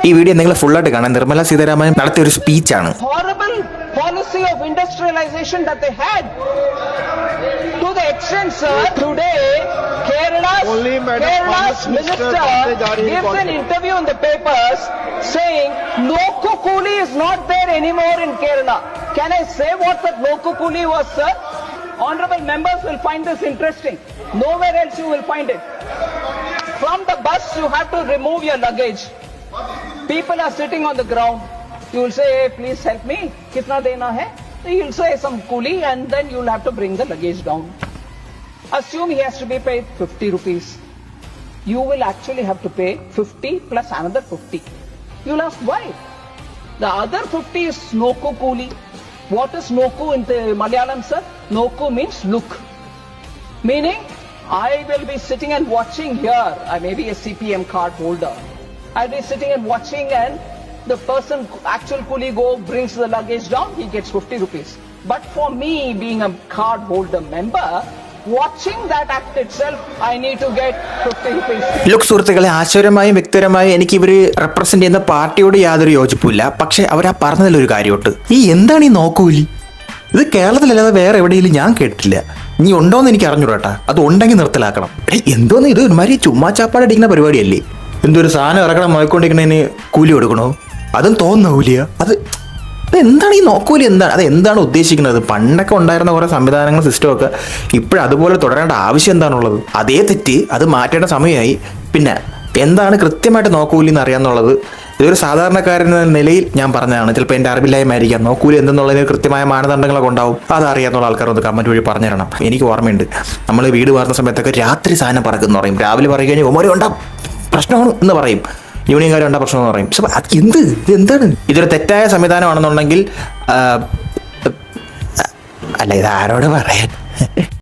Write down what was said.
ഈ വീഡിയോ നിങ്ങൾ ഫുള്ളായിട്ട് കാണാൻ നിർമ്മല സീതാരാമൻ നടത്തിയ ഒരു സ്പീച്ചാണ്. Horrible policy of industrialization that they had. To the extent, sir, today Kerala's minister gives an interview in the papers saying loco coolie is not there anymore in Kerala. Can I say what that loco coolie was, sir? Honorable members will find this interesting. Nowhere else you will find it. From the bus you have to remove your luggage. People are sitting on the ground. You will say, hey, please help me. Kitna dena hai? You will say some coolie and then you will have to bring the luggage down. Assume he has to be paid 50 rupees. You will actually have to pay 50 plus another 50. You will ask why? The other 50 is Noku coolie. What is Noku in the Malayalam, sir? Noku means look. Meaning, I will be sitting and watching here. I may be a CPM card holder. I'll be sitting and watching and the person, actual coolie brings the luggage down, he gets 50 rupees. But for me, being a card holder member, watching that act itself, I need to get 50 rupees. Look സുഹൃത്തുക്കളെ, ആശയപരമായും വ്യക്തിപരമായും എനിക്ക് ഇവർ represent ചെയ്യുന്ന പാർട്ടിയോട് യാതൊരു യോജിപ്പില്ല. പക്ഷെ അവരാ പറഞ്ഞതിലൊരു കാര്യമുണ്ട്. എന്താണ് ഈ നോക്കൂലി? ഇത് കേരളത്തിലല്ലാതെ വേറെ എവിടെയെങ്കിലും ഞാൻ കേട്ടിട്ടില്ല. ഇനി ഉണ്ടോന്ന് എനിക്ക് അറിഞ്ഞൂടാ. അത് ഉണ്ടെങ്കിൽ നിർത്തലാക്കണം. എന്തോന്ന് ഇത് ഒരുമാതിരി ചുമ്മാ ചാപ്പാടടിക്കുന്ന പരിപാടിയല്ലേ? എന്തൊരു സാധനം ഇറക്കണം നോക്കിക്കൊണ്ടിരിക്കണതിന് കൂലി കൊടുക്കണോ? അതും തോന്നുന്ന കൂലിയാ? എന്താണ് ഈ നോക്കൂലി? എന്താണ് ഉദ്ദേശിക്കുന്നത്? പണ്ടൊക്കെ ഉണ്ടായിരുന്ന കുറേ സംവിധാനങ്ങൾ സിസ്റ്റമൊക്കെ ഇപ്പോഴും അതുപോലെ തുടരേണ്ട ആവശ്യം എന്താണുള്ളത്? അതേ തെറ്റ് അത് മാറ്റേണ്ട സമയമായി. പിന്നെ എന്താണ് കൃത്യമായിട്ട് നോക്കൂലി എന്ന് അറിയാമെന്നുള്ളത് ഇതൊരു സാധാരണക്കാരൻ എന്ന നിലയിൽ ഞാൻ പറഞ്ഞതാണ്. ചിലപ്പോൾ എൻ്റെ അറിവില്ലായ്മയായിരിക്കാം. നോക്കൂലി എന്തെന്നുള്ളതിന് കൃത്യമായ മാനദണ്ഡങ്ങളൊക്കെ ഉണ്ടാവും. അതറിയാവുന്ന ആൾക്കാർ ഒന്ന് കമൻറ്റ് വഴി പറഞ്ഞു തരണം. എനിക്ക് ഓർമ്മയുണ്ട്, നമ്മൾ വീട് മാറുന്ന സമയത്തൊക്കെ രാത്രി സാധനം പറക്കുന്നു പറയും. രാവിലെ പറയുക കഴിഞ്ഞാൽ ഒമോരി ഉണ്ടാവും, പ്രശ്നമാണ് എന്ന് പറയും. യൂണിയൻകാർ ഉണ്ടാ പ്രശ്നം എന്ന് പറയും. പക്ഷെ എന്താണ് ഇതൊരു തെറ്റായ സംവിധാനമാണെന്നുണ്ടെങ്കിൽ അല്ല, ഇത് ആരോട് പറയാൻ?